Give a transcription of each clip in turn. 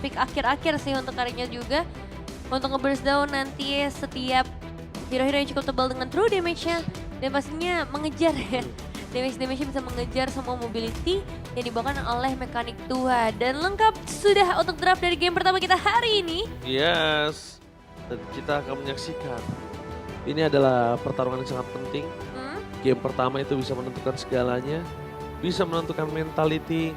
pick akhir-akhir sih untuk Karinya juga. Untuk nge-burst down nanti setiap hero-hero yang cukup tebal dengan true damage-nya. Dan pastinya mengejar ya. Damage-damage-nya bisa mengejar semua mobility yang dibawakan oleh mekanik tua. Dan lengkap sudah untuk draft dari game pertama kita hari ini. Yes, dan kita akan menyaksikan. Ini adalah pertarungan yang sangat penting. Game pertama itu bisa menentukan segalanya. Bisa menentukan mentality.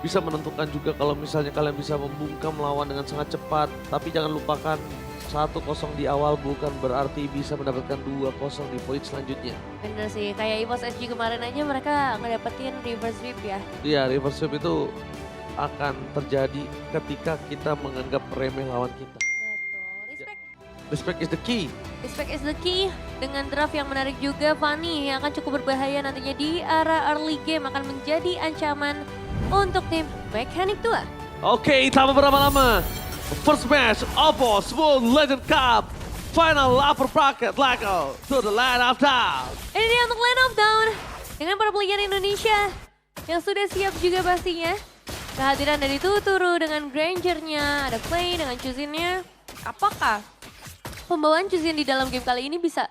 Bisa menentukan juga kalau misalnya kalian bisa membungkam lawan dengan sangat cepat. Tapi jangan lupakan 1-0 di awal bukan berarti bisa mendapatkan 2-0 di poin selanjutnya. Bener sih, kayak EVOS SG kemarin aja mereka ngedapetin reverse sweep ya. Iya, reverse sweep itu akan terjadi ketika kita menganggap remeh lawan kita. Betul, respect. Respect is the key. Respect is the key. Dengan draft yang menarik juga, Fanny yang akan cukup berbahaya nantinya di arah early game akan menjadi ancaman untuk tim mekanik tua. Oke, tanpa berlama-lama. First match, Oppo Smooth Legend Cup. Final upper bracket, Lego to the line of down. Ini dia untuk Land of Down dengan para player Indonesia yang sudah siap juga pastinya. Kehadiran dari Tuturu dengan Granger-nya, ada Play dengan Chuzin-nya. Apakah pembawaan Chuzin di dalam game kali ini bisa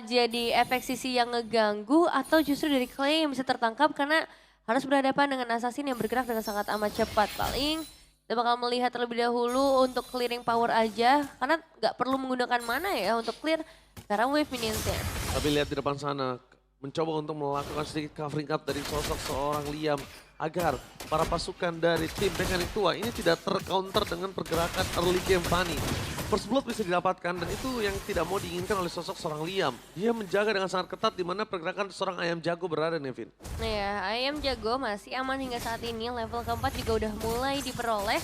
jadi efek sisi yang ngeganggu atau justru dari Clay yang bisa tertangkap karena harus berhadapan dengan assassin yang bergerak dengan sangat amat cepat. Paling kita bakal melihat terlebih dahulu untuk clearing power aja karena nggak perlu menggunakan mana ya untuk clear sekarang wave minionsnya. Tapi lihat di depan sana, mencoba untuk melakukan sedikit covering up dari sosok seorang Liam agar para pasukan dari tim mekanik tua ini tidak tercounter dengan pergerakan early game Fanny. First blood bisa didapatkan dan itu yang tidak mau diinginkan oleh sosok seorang Liam. Dia menjaga dengan sangat ketat di mana pergerakan seorang ayam jago berada, Nevin. Nah ya, ayam jago masih aman hingga saat ini. Level keempat juga udah mulai diperoleh.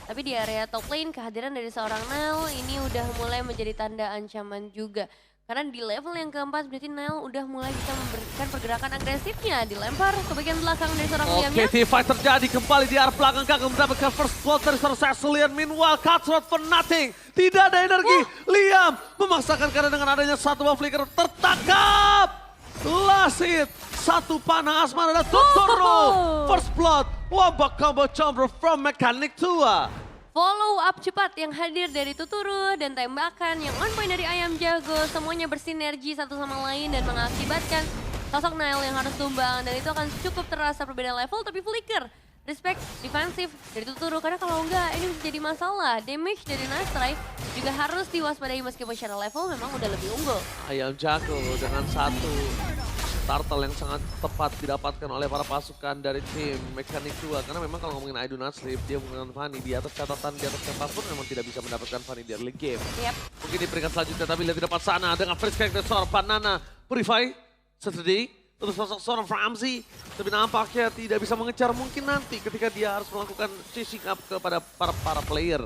Tapi di area top lane kehadiran dari seorang Nel ini udah mulai menjadi tanda ancaman juga. Karena di level yang keempat berarti Nel udah mulai bisa memberikan pergerakan agresifnya. Dilempar ke bagian belakang dari seorang Liamnya. Oke, fight terjadi kembali di arah belakang gagal mendapatkan first blood dari seorang Cecilian. Meanwhile, Cutthroat for nothing. Tidak ada energi. Liam memaksakan karena dengan adanya satu buff flicker tertangkap. Last hit. Satu panah asmara dan Tuturu. First blood. Wabak combo chamber from Mekanik Tua. Follow up cepat yang hadir dari Tuturu dan tembakan yang on point dari Ayam Jago. Semuanya bersinergi satu sama lain dan mengakibatkan sosok Nile yang harus tumbang. Dan itu akan cukup terasa perbedaan level tapi flicker. Respect, defensif dari Tuturu karena kalau enggak ini bisa jadi masalah. Damage dari Nastrai juga harus diwaspadai meskipun secara level memang udah lebih unggul. Ayam Jago dengan satu turtle yang sangat tepat didapatkan oleh para pasukan dari tim Mekanik Tua. Karena memang kalau ngomongin I Do Not Sleep, dia menggunakan Fanny di atas catatan, di atas kertas pun memang tidak bisa mendapatkan Fanny di early game. Yep. Mungkin di peringkat selanjutnya, tapi lihat di depan sana dengan first character seorang Banana Purify Saturday. Terus sosok seorang Ramsey, tapi nampaknya tidak bisa mengejar mungkin nanti ketika dia harus melakukan chasing up kepada para player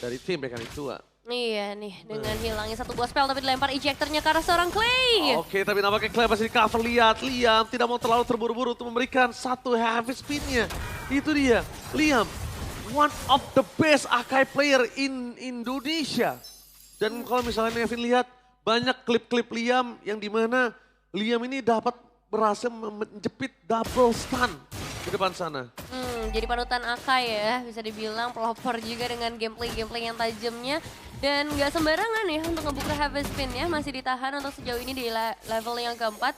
dari tim Mekanik Tua. Iya nih, dengan hilangnya satu buah spell tapi dilempar ejectornya ke arah seorang Clay. Oke, tapi nampaknya Clay masih di cover. Lihat, Liam tidak mau terlalu terburu-buru untuk memberikan satu heavy spin-nya. Itu dia, Liam, one of the best Akai player in Indonesia. Dan kalau misalnya Nevin lihat, banyak klip-klip Liam yang dimana Liam ini dapat berhasil menjepit double stun di depan sana. Jadi panutan Akai ya, bisa dibilang pelopor juga dengan gameplay yang tajamnya. Dan nggak sembarangan ya untuk ngebuka heavy spin ya, masih ditahan untuk sejauh ini di level yang keempat.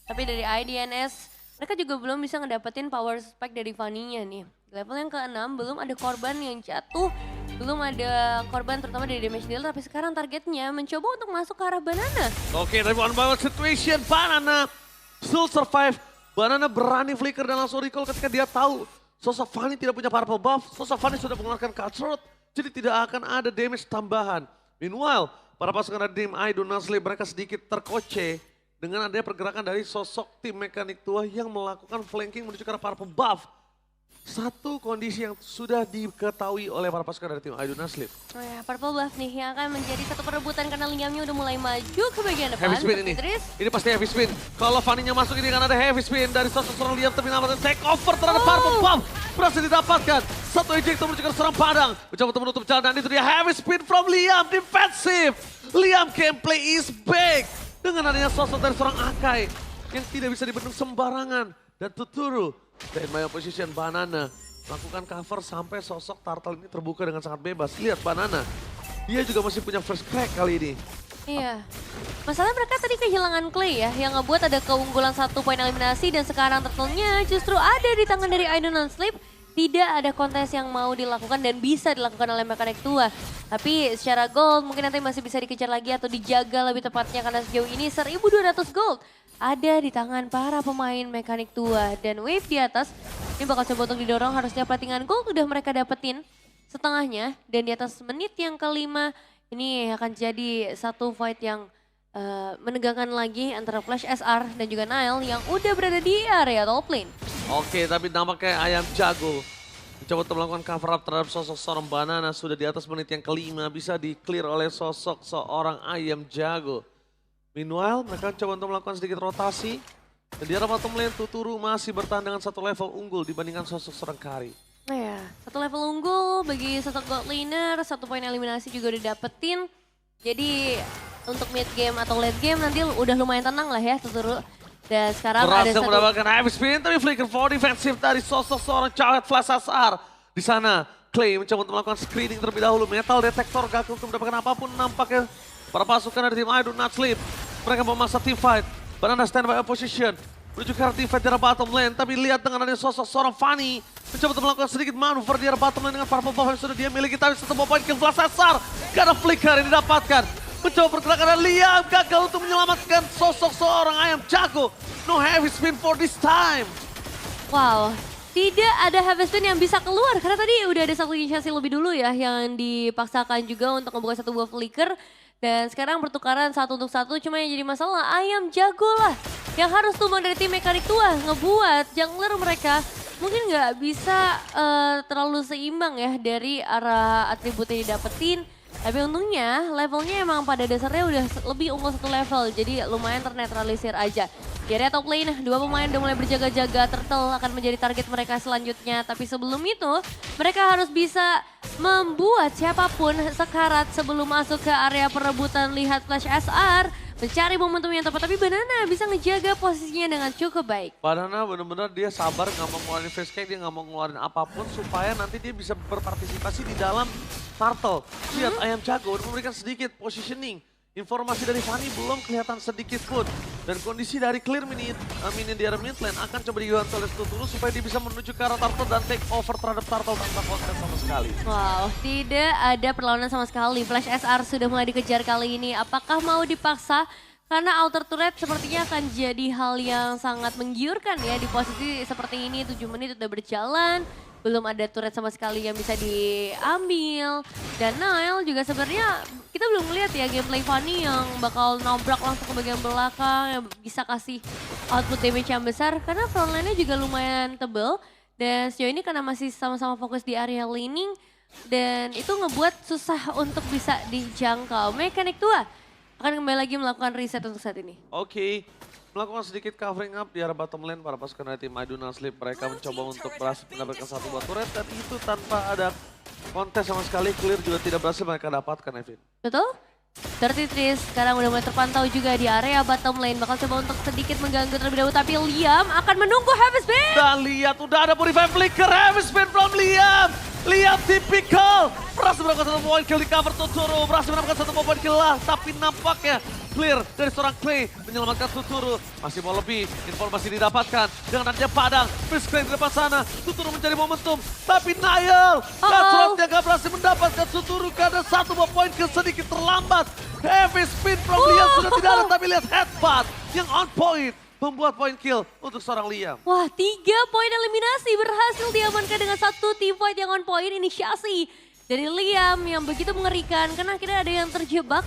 Tapi dari IDNS, mereka juga belum bisa ngedapetin power spike dari Fanny-nya nih. Level yang ke-6 belum ada korban yang jatuh, belum ada korban terutama dari damage dealer. Tapi sekarang targetnya mencoba untuk masuk ke arah Banana. Oke, tapi one by one situation, Banana still survive. Banana berani flicker dan langsung recall ketika dia tahu sosok Fanny tidak punya purple buff, sosok Fanny sudah mengeluarkan Cutthroat, jadi tidak akan ada damage tambahan. Meanwhile, para pasukan dari tim I Do Not Sleep mereka sedikit terkoce dengan adanya pergerakan dari sosok tim Mekanik Tua yang melakukan flanking menuju ke arah purple buff. Satu kondisi yang sudah diketahui oleh para pasukan dari tim I Do Not Sleep. Oh ya, purple buff nih yang akan menjadi satu perebutan karena Liamnya udah mulai maju ke bagian depan. Heavy spin ini. Ini pasti heavy spin. Kalau Fanny-nya masuk ini akan ada heavy spin dari sosok seorang Liam tapi nampaknya take over terhadap purple buff. Berhasil didapatkan. Satu ejector menuju ke seorang Padang. Mencoba untuk menutup jalan dan itu dia heavy spin from Liam. Defensive. Liam gameplay is big. Dengan adanya sosok dari seorang Akai yang tidak bisa dibendung sembarangan. Dan Tuturu. Dan my opposition Banana Lakukan cover sampai sosok Turtle ini terbuka dengan sangat bebas. Lihat Banana, dia juga masih punya first crack kali ini. Iya. Masalah mereka tadi kehilangan Clay ya, yang ngebuat ada keunggulan 1 poin eliminasi dan sekarang Turtle-nya justru ada di tangan dari I Do Not Sleep. Tidak ada kontes yang mau dilakukan dan bisa dilakukan oleh Mekanik Tua. Tapi secara gold mungkin nanti masih bisa dikejar lagi atau dijaga lebih tepatnya karena sejauh ini 1.200 gold ada di tangan para pemain Mekanik Tua. Dan wave di atas ini bakal coba untuk didorong, harusnya platingan gold udah mereka dapetin setengahnya. Dan di atas menit yang kelima ini akan jadi satu fight yang menegangkan lagi antara Flash SR dan juga Nile yang udah berada di area top lane. Oke, tapi nampaknya Ayam Jago mencoba untuk melakukan cover up terhadap sosok seorang Banana. Sudah di atas menit yang kelima, bisa di-clear oleh sosok seorang Ayam Jago. Meanwhile, mereka coba untuk melakukan sedikit rotasi. Dan di arah bottom lane, Tuturu masih bertahan dengan 1 level unggul dibandingkan sosok seorang Kari. Nah ya, 1 level unggul bagi sosok god laner, 1 poin eliminasi juga udah dapetin. Jadi untuk mid game atau late game nanti udah lumayan tenang lah ya Tuturu. Dan sekarang Berhasil ada satu... mendapatkan heavy spin, tapi flicker for defensif dari sosok seorang cowet Flash SR. Di sana, Clay mencoba untuk melakukan screening terlebih dahulu. Metal detektor gagal untuk mendapatkan apapun nampaknya. Para pasukan dari tim I Do Not Sleep. Mereka memaksa team fight. Banana standby position. Menuju ke arah team fight di arah bottom lane. Tapi lihat dengan adanya sosok seorang Fanny. Mencoba untuk melakukan sedikit manuver di arah bottom lane dengan purple buff yang sudah dia miliki. Tapi satu poin kill Flash SR. Karena flicker yang didapatkan. Mencoba pergerakan dan Liam gagal untuk menyelamatkan sosok seorang Ayam Jago. No heavy spin for this time. Wow, tidak ada heavy spin yang bisa keluar karena tadi udah ada satu inisiasi lebih dulu ya yang dipaksakan juga untuk membuka satu buah flicker. Dan sekarang pertukaran 1 untuk 1, cuma yang jadi masalah Ayam Jago lah yang harus tumbang dari tim Mekanik Tua. Ngebuat jungler mereka mungkin nggak bisa terlalu seimbang ya dari arah atribut yang didapetin. Tapi untungnya levelnya emang pada dasarnya udah lebih unggul 1 level. Jadi lumayan ternetralisir aja. Di area top lane, 2 pemain udah mulai berjaga-jaga. Turtle akan menjadi target mereka selanjutnya. Tapi sebelum itu, mereka harus bisa membuat siapapun sekarat sebelum masuk ke area perebutan. Lihat Flash SR, mencari momentum yang tepat. Tapi Banana bisa ngejaga posisinya dengan cukup baik. Banana benar-benar dia sabar, nggak mau ngeluarin face cake, dia nggak mau ngeluarin apapun supaya nanti dia bisa berpartisipasi di dalam Turtle. Lihat Ayam Jago udah memberikan sedikit positioning. Informasi dari Fanny belum kelihatan sedikit pun. Dan kondisi dari clear minion di area mid lane akan coba dibantu oleh Tuturu supaya dia bisa menuju ke arah Turtle dan take over terhadap Turtle tanpa konten sama sekali. Wow, tidak ada perlawanan sama sekali. Flash SR sudah mulai dikejar kali ini. Apakah mau dipaksa? Karena outer turret sepertinya akan jadi hal yang sangat menggiurkan ya di posisi seperti ini. 7 menit udah berjalan. Belum ada turret sama sekali yang bisa diambil. Dan Nile juga sebenarnya kita belum melihat ya gameplay Fanny yang bakal nobrak langsung ke bagian belakang. Yang bisa kasih output damage yang besar. Karena frontline-nya juga lumayan tebel. Dan sejauh ini karena masih sama-sama fokus di area laning. Dan itu ngebuat susah untuk bisa dijangkau. Mekanik Tua akan kembali lagi melakukan reset untuk saat ini. Oke, melakukan sedikit covering up di arah bottom lane para pasukan dari tim I Do Not Sleep. Mereka mencoba untuk berhasil mendapatkan 1 buah turret dan itu tanpa ada kontes sama sekali. Clear juga tidak berhasil mereka dapatkan, Evin. Betul? 33 sekarang udah mulai terpantau juga di area bottom lane. Bakal coba untuk sedikit mengganggu terlebih dahulu. Tapi Liam akan menunggu heavy spin. Dan lihat udah ada purify flicker, heavy spin from Liam. Liam tipikal. Berhasil mendapatkan 1 poin kill di cover Tuturu. Berhasil mendapatkan 1 poin kill lah. Tapi nampaknya clear dari seorang Clay menyelamatkan Tuturu. Masih mau lebih, informasi didapatkan dengan adanya Padang. Free screen di depan sana, Tuturu mencari momentum. Tapi Nile, Katrotnya gak berhasil mendapatkan Tuturu karena 1 poin kill sedikit terlambat. Heavy spin from Liam sudah tidak ada, tapi lihat headbutt yang on point. Membuat poin kill untuk seorang Liam. Wah, 3 poin eliminasi berhasil diamankan dengan 1 team fight yang on point. Inisiasi dari Liam yang begitu mengerikan karena akhirnya ada yang terjebak.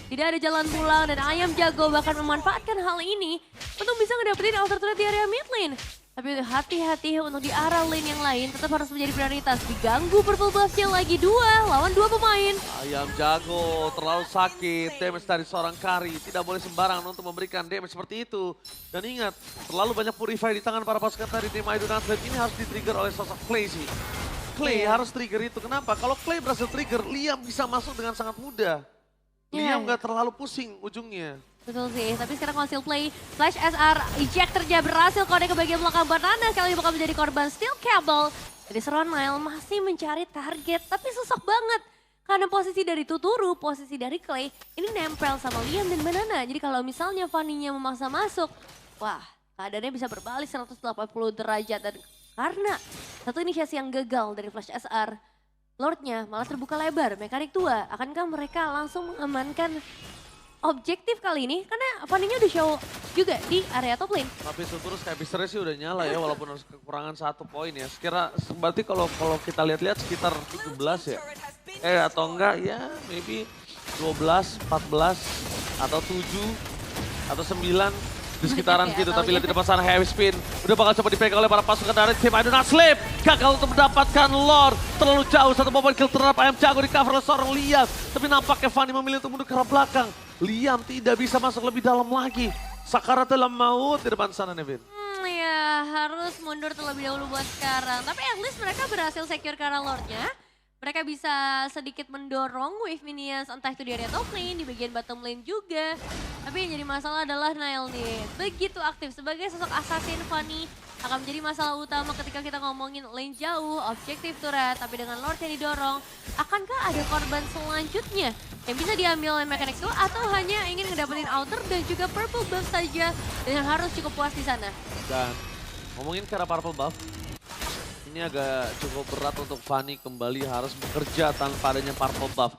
Tidak ada jalan pulang dan Ayam Jago bahkan memanfaatkan hal ini untuk bisa ngedapetin outer turret di area mid lane. Tapi hati-hati untuk di arah lane yang lain tetap harus menjadi prioritas. Diganggu purple buff-nya lagi 2 lawan 2 pemain. Ayam Jago terlalu sakit, damage dari seorang Kari. Tidak boleh sembarangan untuk memberikan damage seperti itu. Dan ingat, terlalu banyak purify di tangan para pasukan dari tim I Do Not Sleep. Ini harus di-trigger oleh sosok Clay sih. Clay harus trigger itu. Kenapa? Kalau Clay berhasil trigger, Liam bisa masuk dengan sangat mudah. Liam nggak terlalu pusing ujungnya. Betul sih, tapi sekarang conceal play, Flash SR, ejectornya berhasil kode ke bagian belakang Banana, kali ini bakal menjadi korban steel cable. Jadi seorang Nile masih mencari target, tapi susah banget. Karena posisi dari Tuturu, posisi dari Clay, ini nempel sama Liam dan Banana. Jadi kalau misalnya Fanny-nya memaksa masuk, wah keadaannya bisa berbalik 180 derajat. Dan karena satu inisiasi yang gagal dari Flash SR, Lordnya malah terbuka lebar. Mekanik tua, akankah mereka langsung mengamankan objektif kali ini? Karena Fanny-nya udah show juga di area top lane. Tapi Tuturu Skypisternya sih udah nyala ya, walaupun harus kekurangan 1 poin ya. Sekira berarti kalau kita lihat-lihat sekitar 17 ya. Atau enggak ya maybe 12, 14 atau 7 atau 9 di sekitaran gitu. Tapi lihat di depan sana heavy spin. Udah bakal coba dipegang oleh para pasukan dari tim I Do Not Sleep. Gagal untuk mendapatkan Lord. Terlalu jauh, satu momen kill terhadap Ayam Jago di cover oleh seorang Liam. Tapi nampaknya Fanny memilih untuk mundur ke arah belakang. Liam tidak bisa masuk lebih dalam lagi. Sakarat dalam maut di depan sana Nevin. Ya harus mundur terlebih dahulu buat sekarang. Tapi at least mereka berhasil secure ke arah Lordnya. Mereka bisa sedikit mendorong wave minions entah itu di area top lane, di bagian bottom lane juga. Tapi yang jadi masalah adalah Nile nih. Begitu aktif sebagai sosok assassin, Fanny akan menjadi masalah utama ketika kita ngomongin lane jauh, objektif turret. Tapi dengan Lord yang didorong, akankah ada korban selanjutnya yang bisa diambil oleh mekanik itu atau hanya ingin ngedapetin outer dan juga purple buff saja dengan harus cukup puas di sana? Dan ngomongin ke arah purple buff, ini agak cukup berat untuk Fanny kembali harus bekerja tanpa adanya purple buff.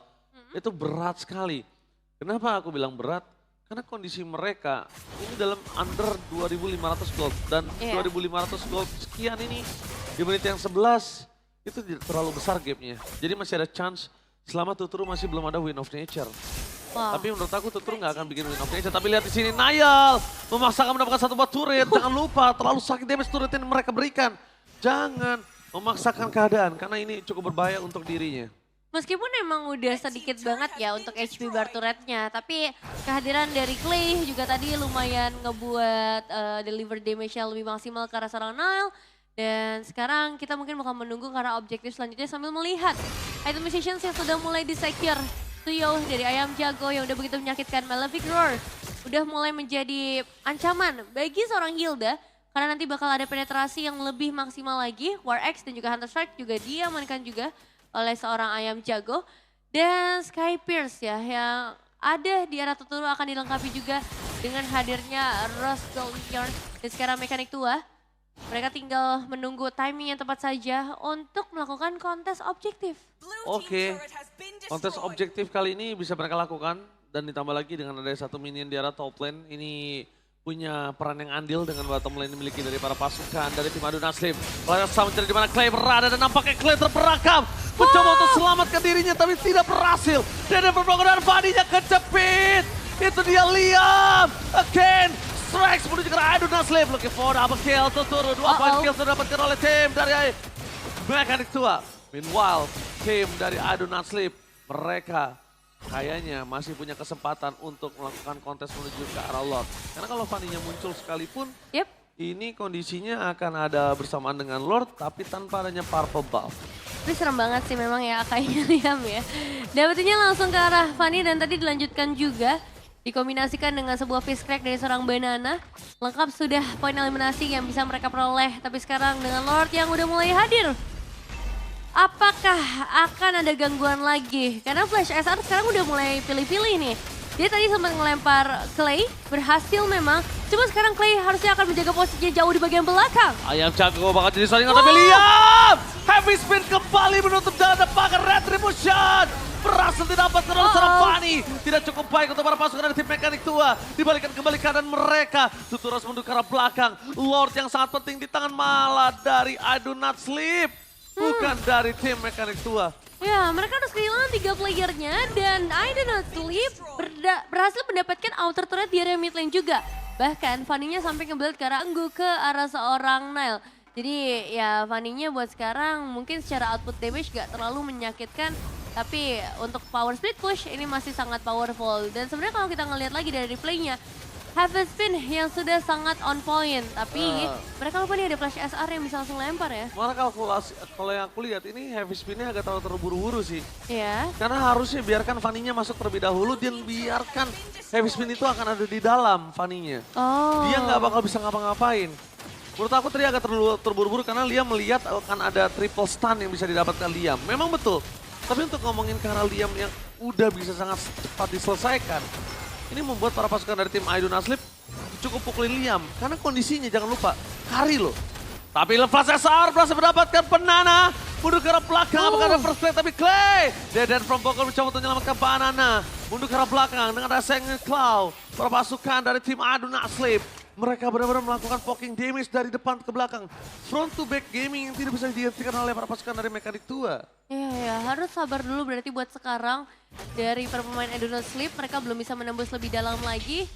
Itu berat sekali. Kenapa aku bilang berat? Karena kondisi mereka ini dalam under 2.500 gold. Dan 2.500 gold sekian ini di menit yang 11 itu terlalu besar gapnya. Jadi masih ada chance selama Tuturu masih belum ada win of nature. Wow. Tapi menurut aku Tuturu nggak akan bikin win of nature. Tapi lihat di sini Nile memaksakan mendapatkan satu buah turret. Jangan lupa terlalu sakit damage turret yang mereka berikan. Jangan memaksakan keadaan karena ini cukup berbahaya untuk dirinya. Meskipun emang udah sedikit banget ya untuk HP bar turretnya, tapi kehadiran dari Clay juga tadi lumayan ngebuat deliver damage-nya lebih maksimal ke arah seorang Nile. Dan sekarang kita mungkin bakal menunggu ke arah objektif selanjutnya sambil melihat item missions yang sudah mulai di-secure. Tuyo dari Ayam Jago yang udah begitu menyakitkan, Malefic Roar udah mulai menjadi ancaman bagi seorang Hilda. Karena nanti bakal ada penetrasi yang lebih maksimal lagi. War X dan juga Hunter Strike juga diamankan juga oleh seorang Ayam Jago. Dan Sky Pierce ya yang ada di arah Tuturu akan dilengkapi juga dengan hadirnya Rose Gold Yarn. Dan sekarang mekanik tua. Mereka tinggal menunggu timing yang tepat saja untuk melakukan kontes objektif. Oke, kontes objektif kali ini bisa mereka lakukan. Dan ditambah lagi dengan ada satu minion di arah top lane. Ini punya peran yang andil dengan bottom lane dimiliki dari para pasukan dari tim I Do Not Sleep. Lalu sama mencari di mana Clay berada dan nampaknya Clay terperangkap. Mencoba untuk selamatkan dirinya tapi tidak berhasil. Dan ada perblongan Fanny-nya kecepit. Itu dia Liam. Again. Strikes menuju ke I Do Not Sleep. Looking for double kill. Tuturu 2 poin kill sudah dapatkan oleh tim dari mekanik tua. Meanwhile, tim dari I Do Not Sleep. Mereka kayaknya masih punya kesempatan untuk melakukan kontes menuju ke arah Lord. Karena kalau Fanny-nya muncul sekalipun, ini kondisinya akan ada bersamaan dengan Lord tapi tanpa adanya purple buff. Tapi serem banget sih memang ya kayaknya Liam ya. Dapetinnya langsung ke arah Fanny dan tadi dilanjutkan juga. Dikombinasikan dengan sebuah fist crack dari seorang Banana. Lengkap sudah poin eliminasi yang bisa mereka peroleh. Tapi sekarang dengan Lord yang udah mulai hadir. Apakah akan ada gangguan lagi? Karena Flash SR sekarang udah mulai pilih-pilih nih. Dia tadi sempat ngelempar Clay, berhasil memang. Cuma sekarang Clay harusnya akan menjaga posisinya jauh di bagian belakang. Ayam Jago bakal jadi saringan tapi Liam! Heavy spin kembali menutup jalan pakai Retribution. Berhasil didapatkan oleh seorang Fanny. Tidak cukup baik untuk para pasukan dari tim mekanik tua. Dibalikan kembali keadaan mereka. Tuturu harus mundur ke arah belakang. Lord yang sangat penting di tangan malah dari I Do Not Sleep. Bukan dari tim mekanik tua. Ya, mereka harus kehilangan 3 playernya dan I Do Not Sleep berhasil mendapatkan outer turret di area mid lane juga. Bahkan Fanny-nya sampai ngebuild ke arah ke arah seorang Nile. Jadi ya Fanny-nya buat sekarang mungkin secara output damage gak terlalu menyakitkan. Tapi untuk power split push ini masih sangat powerful. Dan sebenarnya kalau kita ngelihat lagi dari replaynya, Heavy Spin yang sudah sangat on point. Tapi mereka lupa nih ada Flash SR yang bisa langsung lempar ya. Mana kalkulasi, kalau yang aku lihat ini Heavy Spin-nya agak terlalu terburu-buru sih. Iya. Karena harusnya biarkan Fanny-nya masuk terlebih dahulu dan biarkan Heavy Spin itu akan ada di dalam Fanny-nya. Oh. Dia nggak bakal bisa ngapa-ngapain. Menurut aku tadi agak terburu-buru karena Liam melihat akan ada triple stun yang bisa didapatkan Liam. Memang betul. Tapi untuk ngomongin ke arah Liam yang udah bisa sangat cepat diselesaikan. Ini membuat para pasukan dari tim Idol Naslip cukup pukulin Liam. Karena kondisinya jangan lupa, carry loh. Tapi lepas SR berhasil mendapatkan Banana. Mundur ke arah belakang, apakah ada first play? Tapi Clay. Dead from Bogor mencoba untuk menyelamatkan Banana. Mundur ke arah belakang dengan ada Seng Cloud. Para pasukan dari tim Idol Naslip. Mereka benar-benar melakukan poking damage dari depan ke belakang. Front to back gaming yang tidak bisa dihentikan oleh para pasukan dari Mekanik Tua. Iya, harus sabar dulu berarti buat sekarang. Dari para pemain Idol Sleep, mereka belum bisa menembus lebih dalam lagi.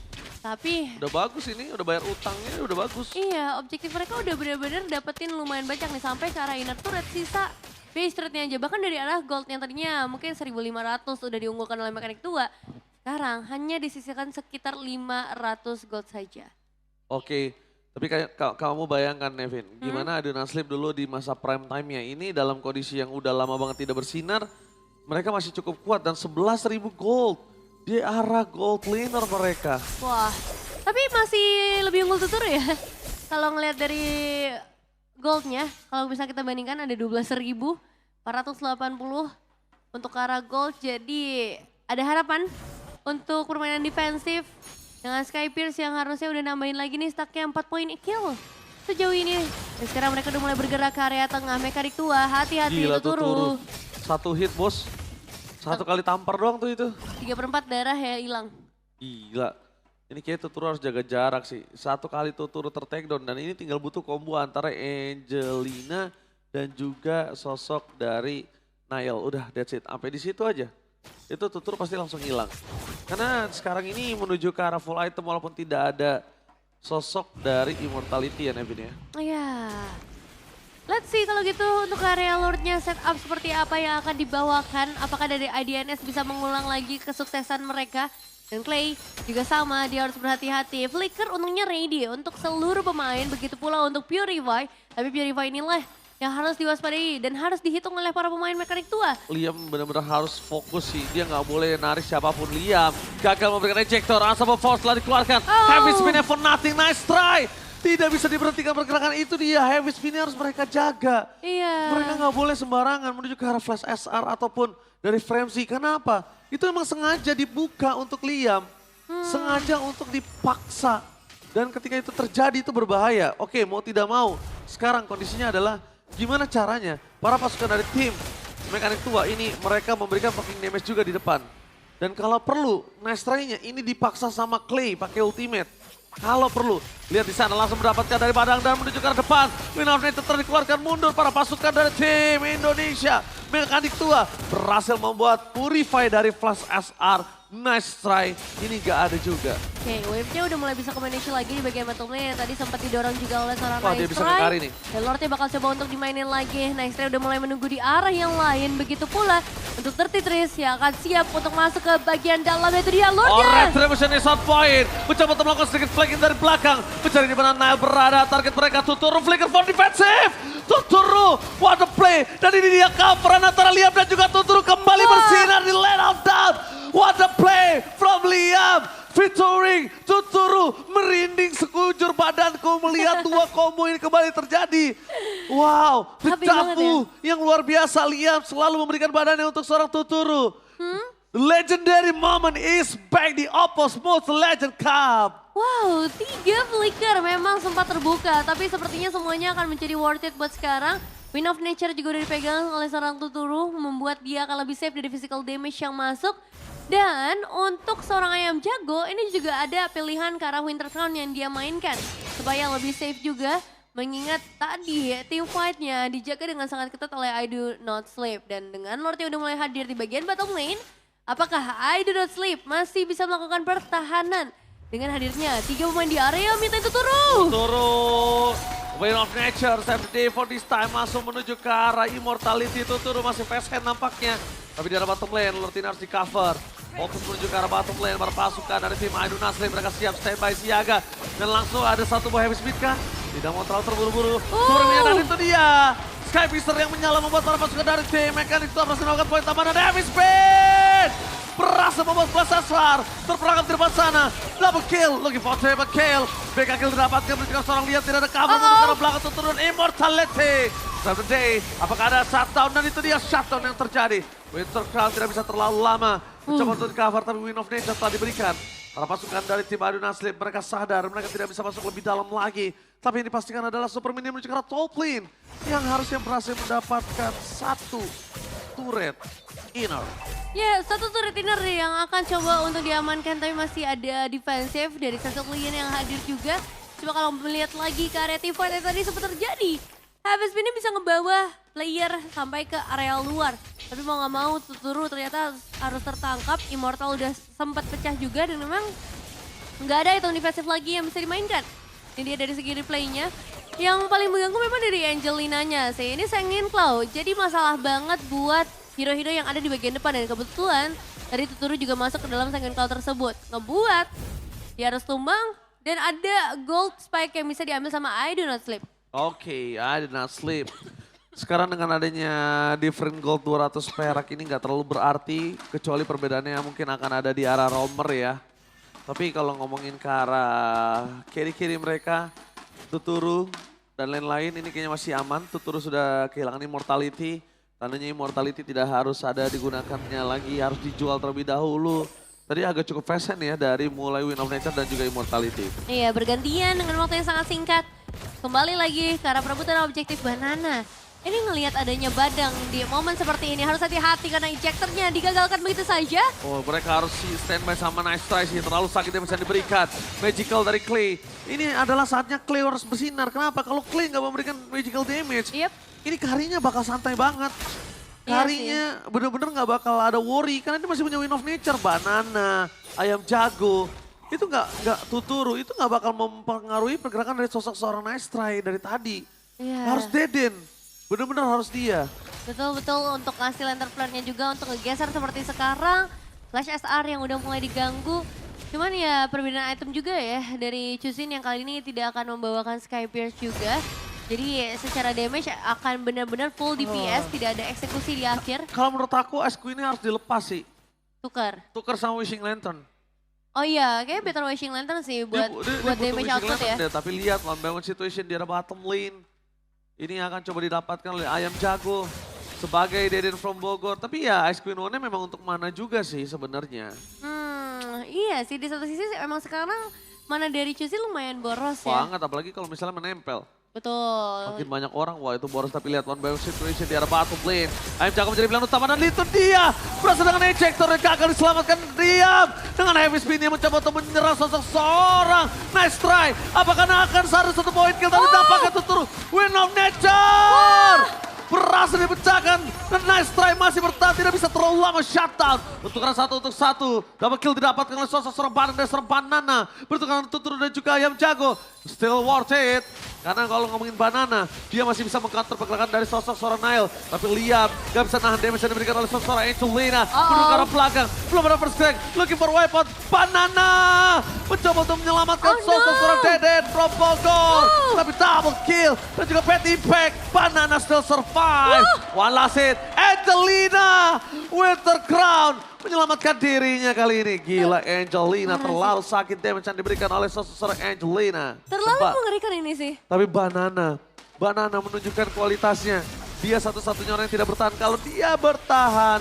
Tapi... Udah bagus ini, udah bayar utangnya, udah bagus. Iya, objektif mereka udah benar-benar dapetin lumayan banyak nih. Sampai ke arah inner turret, sisa base turretnya aja. Bahkan dari arah gold yang tadinya mungkin 1.500 udah diunggulkan oleh Mekanik Tua. Sekarang hanya disisihkan sekitar 500 gold saja. Oke, tapi kayak kamu bayangkan Nevin, gimana Idol Naslip dulu di masa prime time-nya ini dalam kondisi yang udah lama banget tidak bersinar, mereka masih cukup kuat dan 11.000 gold di arah gold laner mereka. Wah, tapi masih lebih unggul Tuturu ya. Kalau ngelihat dari goldnya, kalau bisa kita bandingkan ada 12.480 untuk ke arah gold. Jadi ada harapan untuk permainan defensif. Dengan Skypierce yang harusnya udah nambahin lagi nih stacknya 4 poin kill sejauh ini. Dan sekarang mereka udah mulai bergerak ke area tengah. Mekanik Tua, hati-hati Tuturu. Satu hit bos, satu kali tampar doang tuh itu. 3/4 darah ya hilang. Gila, ini kayak Tuturu harus jaga jarak sih. Satu kali Tuturu ter-takedown dan ini tinggal butuh combo antara Angelina dan juga sosok dari Niall. Udah that's it, sampai di situ aja. Itu Tuturu pasti langsung hilang. Karena sekarang ini menuju ke arah full item walaupun tidak ada sosok dari Immortality ya Nevin ya. Iya. Let's see kalau gitu untuk area Lordnya setup seperti apa yang akan dibawakan. Apakah dari IDNS bisa mengulang lagi kesuksesan mereka. Dan Clay juga sama, dia harus berhati-hati. Flicker untungnya ready untuk seluruh pemain, begitu pula untuk Purify. Tapi Purify inilah yang harus diwaspadai dan harus dihitung oleh para pemain Mekanik Tua. Liam benar-benar harus fokus sih, dia nggak boleh narik siapapun. Liam gagal memberikan ejector, Unstoppable Force telah dikeluarkan. Heavy spinnya for nothing, nice try. Tidak bisa diberhentikan pergerakan itu dia, heavy spinnya harus mereka jaga. Iya. Mereka nggak boleh sembarangan menuju ke arah flash SR ataupun dari Frenzy. Kenapa? Itu memang sengaja dibuka untuk Liam, sengaja untuk dipaksa. Dan ketika itu terjadi itu berbahaya. Oke, mau tidak mau, sekarang kondisinya adalah gimana caranya para pasukan dari tim Mekanik Tua ini mereka memberikan poking damage juga di depan. Dan kalau perlu, nice try-nya ini dipaksa sama Clay pakai ultimate. Kalau perlu, lihat di sana langsung mendapatkan dari Padang dan menuju ke arah depan. Win of Nature dikeluarkan mundur para pasukan dari tim Indonesia. Mekanik Tua berhasil membuat Purify dari Flash SR. Nice try, ini gak ada juga. Oke, wave-nya udah mulai bisa combination lagi di bagian bottom lane yang tadi sempat didorong juga oleh seorang Wah, Nice dia bisa Try. ngekari nih. Dan Lordnya bakal coba untuk dimainin lagi. Nice Try udah mulai menunggu di arah yang lain. Begitu pula untuk 33 yang akan siap untuk masuk ke bagian dalam, itu dia Lordnya. Retribution di shot point. Mencoba untuk melakukan sedikit flanking dari belakang. Mencari di mana Niall berada. Target mereka Tuturu, flicker for defensive. Tuturu, what a play. Dan ini dia coveran antara Liam dan juga Tuturu kembali bersinar di Land of Doubt. What a play from Liam. Featuring Tuturu, merinding sekujur badanku melihat dua combo ini kembali terjadi. Wow, dejavu yang luar biasa. Liam selalu memberikan badannya untuk seorang Tuturu. The legendary moment is back di Opus Most Legend Cup. Wow, 3 flicker memang sempat terbuka. Tapi sepertinya semuanya akan menjadi worth it buat sekarang. Win of Nature juga udah dipegang oleh seorang Tuturu. Membuat dia akan lebih safe dari physical damage yang masuk. Dan untuk seorang ayam jago, ini juga ada pilihan ke arah Winter Crown yang dia mainkan. Supaya lebih safe juga, mengingat tadi team fight-nya dijaga dengan sangat ketat oleh I Do Not Sleep. Dan dengan Lordnya udah mulai hadir di bagian bottom lane, apakah I Do Not Sleep masih bisa melakukan pertahanan dengan hadirnya 3 pemain di area mid lane Tuturu? Tuturu, Win of Nature, save the day for this time, langsung menuju ke arah Immortality. Tuturu masih fast hand nampaknya. Tapi di arah bottom lane, Lortin harus di cover. Fokus menuju ke arah bottom lane, para pasukan dari tim Idol Naslip, mereka siap standby siaga. Dan langsung ada satu buah heavy speed kah? Tidak mau terlalu terburu-buru. Sebenarnya dan itu dia. Skypister yang menyala membuat para pasukan dari tim Mekanik Tua berhasil melakukan poin tambahan dan heavy speed. Berhasil membuat Blast Asfar terperangkap di depan sana. Double kill, looking for triple kill. BK kill didapatkan menunjukkan seorang lihat tidak ada cover untuk ke arah belakang untuk turun Immortality. Save the day, apakah ada shutdown dan itu dia shutdown yang terjadi. Winter Crown tidak bisa terlalu lama mencoba untuk cover tapi Win of Nature telah diberikan. Para pasukan dari tim Adu Naslim mereka sadar mereka tidak bisa masuk lebih dalam lagi. Tapi yang dipastikan adalah Super Minion menuju ke arah top lane yang harusnya berhasil mendapatkan satu turret inner. Ya, satu turret inner yang akan coba untuk diamankan tapi masih ada defensif dari satu klien yang hadir juga. Coba kalau melihat lagi ke area T5 yang tadi sempat terjadi. Habis ini bisa ngebawa player sampai ke area luar. Tapi mau nggak mau Tuturu ternyata harus tertangkap. Immortal udah sempat pecah juga dan memang nggak ada hitung defensif lagi yang bisa dimainkan. Ini dia dari segi replaynya. Yang paling mengganggu memang dari Angelina-nya sih. Ini Sengin Cloud. Jadi masalah banget buat hero-hero yang ada di bagian depan. Dan kebetulan dari Tuturu juga masuk ke dalam Sengin Cloud tersebut. Ngebuat dia harus tumbang. Dan ada gold spike yang bisa diambil sama I Do Not Sleep. Oke, I did not sleep. Sekarang dengan adanya different gold 200 perak ini nggak terlalu berarti. Kecuali perbedaannya mungkin akan ada di arah roamer ya. Tapi kalau ngomongin ke arah carry-carry mereka, Tuturu dan lain-lain ini kayaknya masih aman. Tuturu sudah kehilangan immortality. Tandanya immortality tidak harus ada digunakannya lagi, harus dijual terlebih dahulu. Tadi agak cukup fashion ya dari mulai Win of Nature dan juga immortality. Iya, bergantian dengan waktu yang sangat singkat. Kembali lagi ke arah perebutan objektif Banana. Ini ngelihat adanya Badang di momen seperti ini. Harus hati-hati karena injektornya digagalkan begitu saja. Oh, mereka harus standby sama Nice Try sih. Terlalu sakit yang bisa diberikan. Magical dari Clay. Ini adalah saatnya Clay harus bersinar. Kenapa? Kalau Clay nggak memberikan magical damage, Yep. ini Karinya bakal santai banget. Karinya bener-bener nggak bakal ada worry. Karena dia masih punya Win of Nature. Banana, Ayam Jago. Itu nggak Tuturu. Itu nggak bakal mempengaruhi pergerakan dari sosok seorang Nice Try dari tadi. Iya. Harus Deden. Bener-bener harus dia. Betul-betul untuk ngasih lantern flare-nya juga untuk ngegeser seperti sekarang. Flash SR yang udah mulai diganggu. Cuman ya perbedaan item juga ya dari Chuzin yang kali ini tidak akan membawakan Sky Pierce juga. Jadi secara damage akan benar-benar full DPS, tidak ada eksekusi di akhir. Kalau menurut aku Ice Queen ini harus dilepas sih. Tukar. Tukar sama Wishing Lantern. Oh iya, kayaknya better Wishing Lantern sih buat Dia buat butuh damage Wishing output Lantern ya. deh, tapi lihat one by one situation di arah bottom lane. Ini akan coba didapatkan oleh Ayam Jago sebagai Deden from Bogor. Tapi ya Ice Queen One memang untuk mana juga sih sebenarnya. Iya sih di satu sisi emang sekarang mana dari Chuzin lumayan boros ya. Banget, apalagi kalau misalnya menempel. Betul. Makin banyak orang, wah itu boros. Tapi lihat one by one situation di arah bottom lane. Ayam Jago menjadi pilihan utama dan itu dia. Berhasil dengan ejector yang gagal diselamatkan diam. Dengan heavy spin yang mencoba untuk menyerang sosok seorang Nice Try. Apakah akan seharusnya satu poin kill tapi dampaknya Tuturu. Win of Nature. Berhasil dipecahkan dan Nice Try masih bertahan, tidak bisa terlalu lama shutdown. Bentukan 1 untuk 1, double kill didapatkan oleh sosok seorang Banana dan seorang Banana. Bentukan Tuturu dan juga Ayam Jago, still worth it. Karena kalau ngomongin Banana, dia masih bisa meng-counter pergerakan dari sosok seorang Nile. Tapi Liam gak bisa nahan damage yang diberikan oleh sosok seorang Angelina. Menuju ke arah belakang, belum ada first crack, looking for weapon. Banana mencoba untuk menyelamatkan sosok seorang Deden from Bogor. Tapi double kill dan juga bad impact. Banana still survive. One last hit, Angelina Winter Crown menyelamatkan dirinya kali ini. Gila, Angelina terlalu sakit damage yang diberikan oleh sosok seorang Angelina. Terlalu mengerikan ini sih. Tapi Banana menunjukkan kualitasnya. Dia satu-satunya orang yang tidak bertahan. Kalau dia bertahan,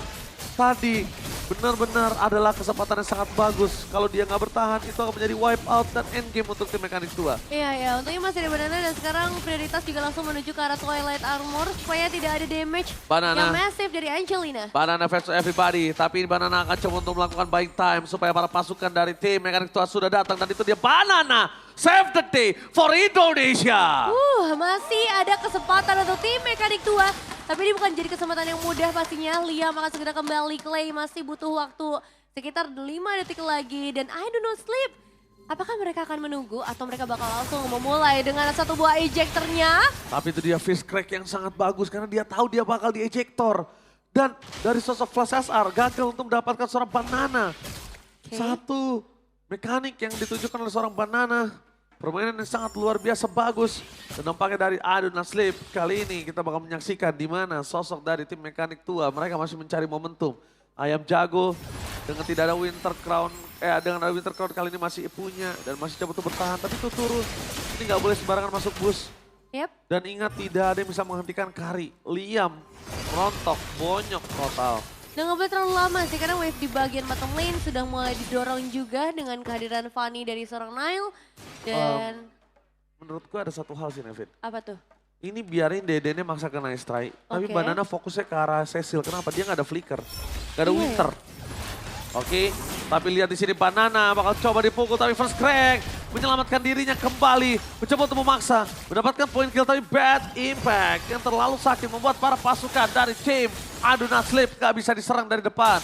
tadi benar-benar adalah kesempatan yang sangat bagus. Kalau dia nggak bertahan, itu akan menjadi wipe out dan endgame untuk tim Mekanik 2. Iya, untungnya masih ada Banana dan sekarang prioritas juga langsung menuju ke arah Twilight Armor supaya tidak ada damage yang massive dari Angelina. Banana versus everybody, tapi Banana akan coba untuk melakukan buying time supaya para pasukan dari tim Mekanik 2 sudah datang dan itu dia Banana. Save the day for Indonesia. Masih ada kesempatan untuk tim Mekanik 2. Tapi ini bukan jadi kesempatan yang mudah pastinya. Liam akan segera kembali, Clay masih butuh waktu sekitar 5 detik lagi. Dan I Do Not Sleep, apakah mereka akan menunggu atau mereka bakal langsung memulai dengan satu buah ejectornya? Tapi itu dia fist crack yang sangat bagus karena dia tahu dia bakal di ejector. Dan dari sosok Flash SR gagal untuk mendapatkan seorang Banana. Satu mekanik yang ditunjukkan oleh seorang Banana. Permainan yang sangat luar biasa bagus. Dan nampaknya dari I Do Not Sleep kali ini kita bakal menyaksikan di mana sosok dari tim Mekanik 2. Mereka masih mencari momentum. Ayam Jago Dengan tidak ada Winter Crown, dengan ada Winter Crown kali ini masih punya dan masih coba untuk bertahan. Tapi Tuturu ini nggak boleh sembarangan masuk bus. Yep. Dan ingat tidak ada yang bisa menghentikan Kari, Liam, rontok, bonyok total. Dan nggak boleh terlalu lama sih karena wave di bagian bottom lane sudah mulai didorong juga dengan kehadiran Fanny dari seorang Nile. Dan Menurutku ada satu hal sih Nevin. apa tuh? Ini biarin Deden maksa ke nice try. Tapi Oke. Banana fokusnya ke arah Cecil. Kenapa? Dia nggak ada flicker. Nggak ada Iya. Winter. Oke, tapi lihat di sini Banana bakal coba dipukul tapi first crack menyelamatkan dirinya kembali, mencoba untuk memaksa, mendapatkan poin kill tapi bad impact yang terlalu sakit membuat para pasukan dari tim I Do Not Sleep gak bisa diserang dari depan.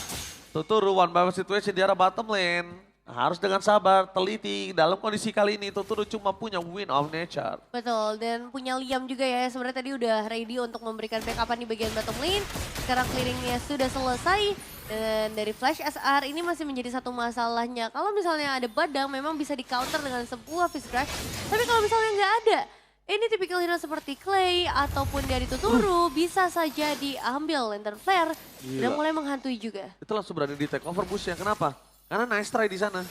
Tuturu one by one situation di arah bottom lane. Harus dengan sabar, teliti. Dalam kondisi kali ini Tuturu cuma punya win of nature. Betul, dan punya Liam juga ya. Sebenarnya tadi udah ready untuk memberikan backupan di bagian bottom lane. Sekarang clearingnya sudah selesai. Dan dari Flash SR ini masih menjadi satu masalahnya. Kalau misalnya ada Badang memang bisa di counter dengan sebuah Fist Crash. Tapi kalau misalnya nggak ada, ini tipikal hero seperti Clay ataupun dari Tuturu bisa saja diambil Lantern Flare. Dan Gila. mulai menghantui juga. Itu langsung berani di take over busnya. Kenapa? Karena nice try di sana.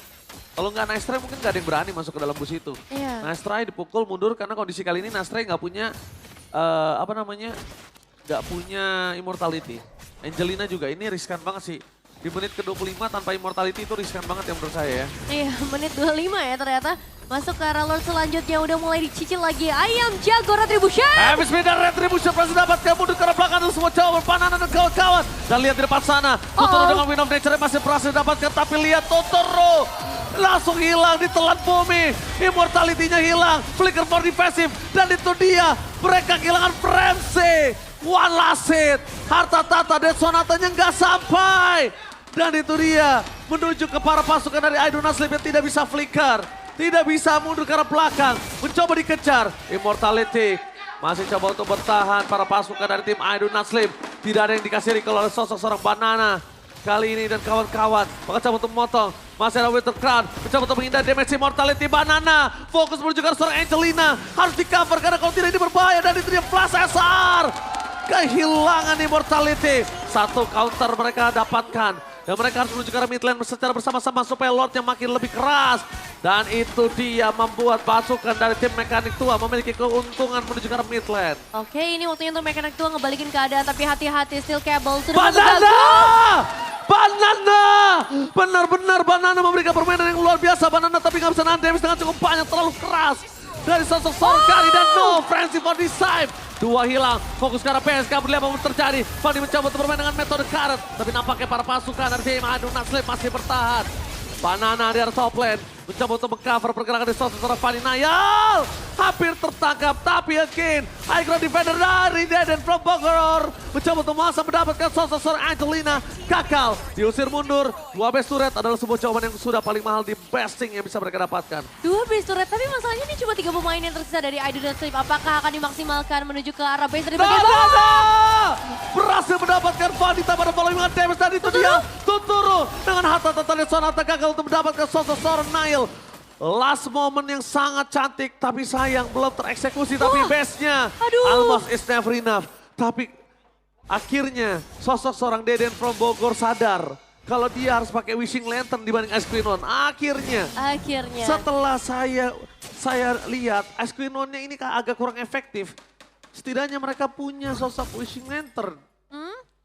Kalau nggak nice try mungkin nggak ada yang berani masuk ke dalam bus itu. Iya. Nice try dipukul mundur karena kondisi kali ini nice try nggak punya nggak punya immortality. Angelina juga ini riskan banget sih. Di menit ke-25 tanpa immortality itu riskan banget ya menurut saya ya. Iya, menit 25 ya ternyata. Masuk ke arah Lord selanjutnya udah mulai dicicil lagi. Ayam jago Retribution. Habis beda Retribution berhasil dapatkan mundur ke arah belakang dan semua coba Banana dan kawan-kawan. Dan lihat di depan sana, Totoro dengan Win of Nature masih berhasil dapatkan. Tapi lihat Totoro langsung hilang ditelan bumi. Immortality-nya hilang, flicker for defensive. Dan itu dia, mereka kehilangan Frenzy. One last hit, harta tata dan sonatanya nggak sampai. Dan itu dia, menuju ke para pasukan dari I Do Not Sleep yang tidak bisa flicker. Tidak bisa mundur ke arah belakang, mencoba dikejar. Immortality masih coba untuk bertahan para pasukan dari tim I Do Not Sleep. Tidak ada yang dikasih recall oleh sosok seorang Banana. Kali ini dan kawan-kawan, bakal coba untuk memotong. Masih ada Winter Crown, mencoba untuk menghindari damage Immortality. Banana fokus menuju ke arah seorang Angelina. Harus di cover karena kalau tidak ini berbahaya. Dan itu dia Flash SR. Kehilangan Immortality. Satu counter mereka dapatkan. Dan mereka harus menuju ke arah mid lane secara bersama-sama supaya Lordnya makin lebih keras. Dan itu dia membuat pasukan dari tim Mekanik Tua memiliki keuntungan menuju ke arah mid lane. Oke, ini waktunya untuk Mekanik Tua ngebalikin keadaan, tapi hati-hati Steel Cable sudah Banana! Banana! Benar-benar Banana memberikan permainan yang luar biasa. Banana tapi nggak bisa nahan damage dengan cukup banyak, terlalu keras. Dari sosok Kari dan no Frenzy for Decide. Dua hilang, fokus ke arah PSK, berlihat apa yang terjadi. Fanny mencoba untuk bermain dengan metode karet. Tapi nampaknya para pasukan dari tim I Do Not Sleep masih bertahan. Banana di arah top lane, mencoba untuk mengcover pergerakan di sosok seorang Fanny Nayal. Hampir tertangkap, tapi again, high ground defender dari Deden from Bogor. Mencoba untuk masa mendapatkan sosok seorang Angelina. Gagal, diusir mundur. Dua base turret adalah sebuah jawaban yang sudah paling mahal di besting yang bisa mereka dapatkan. Dua base turret, tapi masalahnya ini cuma 3 pemain yang tersisa dari I Do Not Sleep. Apakah akan dimaksimalkan menuju ke arah base dari bagian bawah? Banana berhasil mendapatkan Vanita pada following dengan damage dan itu dia Tuturu dengan harta tata Sonata gagal untuk mendapatkan sosok seorang Nile. Last moment yang sangat cantik tapi sayang belum tereksekusi tapi base-nya Aduh. almost is never enough. Tapi akhirnya sosok seorang Deden from Bogor sadar kalau dia harus pakai Wishing Lantern dibanding Ice Queen One. Akhirnya setelah saya lihat Ice Queen One-nya ini agak kurang efektif. Setidaknya mereka punya sosok Wishing Lantern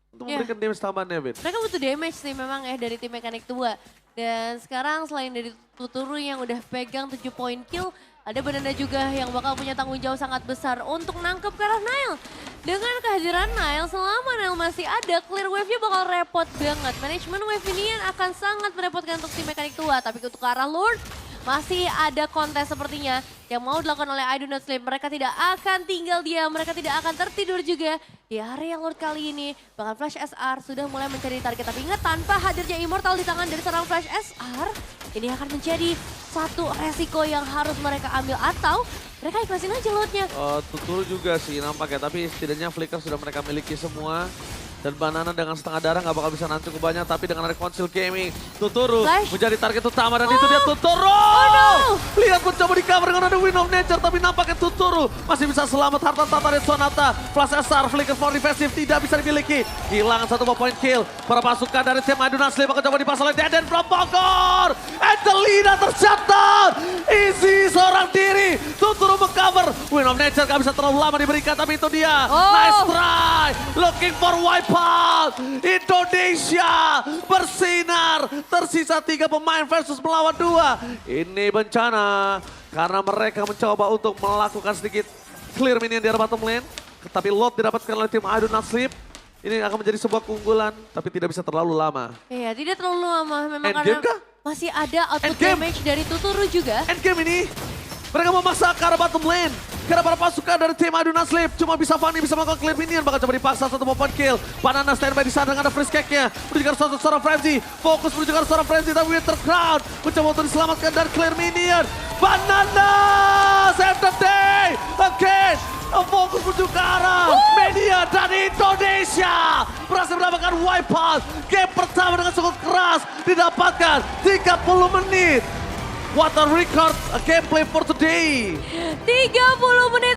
untuk memberikan damage tambahan Nevin. Mereka butuh damage sih memang ya dari tim Mekanik Tua. Dan sekarang selain dari Tuturu yang udah pegang 7 poin kill, ada Banana juga yang bakal punya tanggung jawab sangat besar untuk nangkep ke arah Nile. Dengan kehadiran Nile, selama Nile masih ada, clear wave-nya bakal repot banget. Manajemen wave ini akan sangat merepotkan untuk tim Mekanik Tua. Tapi untuk ke arah Lord, masih ada kontes sepertinya yang mau dilakukan oleh I Do Not Sleep. Mereka tidak akan tinggal diam, mereka tidak akan tertidur juga. Di area Lord kali ini, bahkan Flash SR sudah mulai mencari target. Tapi ingat, tanpa hadirnya Immortal di tangan dari seorang Flash SR, ini akan menjadi satu resiko yang harus mereka ambil. Atau mereka ikhlasin aja Lordnya. Tuturu juga sih nampaknya, tapi setidaknya Flicker sudah mereka miliki semua. Dan Banana dengan setengah darah gak bakal bisa nahan cukup banyak. Tapi dengan Reconcile Gaming, Tuturu Flash. menjadi target utama. Dan itu dia Tuturu. no. Lihat mencoba di cover dengan ada Wind of Nature. Tapi nampaknya Tuturu masih bisa selamat. Harta Tata dari Sonata. Flash SR, Flicker for Defensive tidak bisa dimiliki. Hilang satu point kill. Para pasukan dari tim Aduna Slim akan coba dipasang oleh Deden from Bogor. Angelina tercatat. Easy seorang diri. Tuturu mengcover. Wind of Nature gak bisa terlalu lama diberikan. Tapi itu dia. Nice try. Looking for wipeout. Indonesia bersinar. Tersisa 3 pemain versus melawan 2. Ini bencana. Karena mereka mencoba untuk melakukan sedikit clear minion di arah bottom lane. Tapi lot didapatkan oleh tim Aduna Sleep. Ini akan menjadi sebuah keunggulan. Tapi tidak bisa terlalu lama. Iya, tidak terlalu lama. Memang Endgame karena kah? masih ada output Endgame? damage dari Tuturu juga. Endgame ini. Mereka memaksa ke arah bottom lane. Karena para pasukan dari tim Aduna Sleep. Cuma bisa Fanny bisa melakukan clear minion. Bakal coba dipaksa satu point kill. Banana standby di sana dengan ada freeze cake-nya. Menuju ke arah seorang Frenzy. Fokus menuju ke arah seorang Frenzy. Tapi Winter Crown mencoba untuk diselamatkan dari clear minion. Banana save the day. Again. Fokus menuju ke arah media dan Indonesia. Berhasil mendapatkan wipeout. Game pertama dengan cukup keras. Didapatkan 30 menit. What a record, a gameplay for today. 30 menit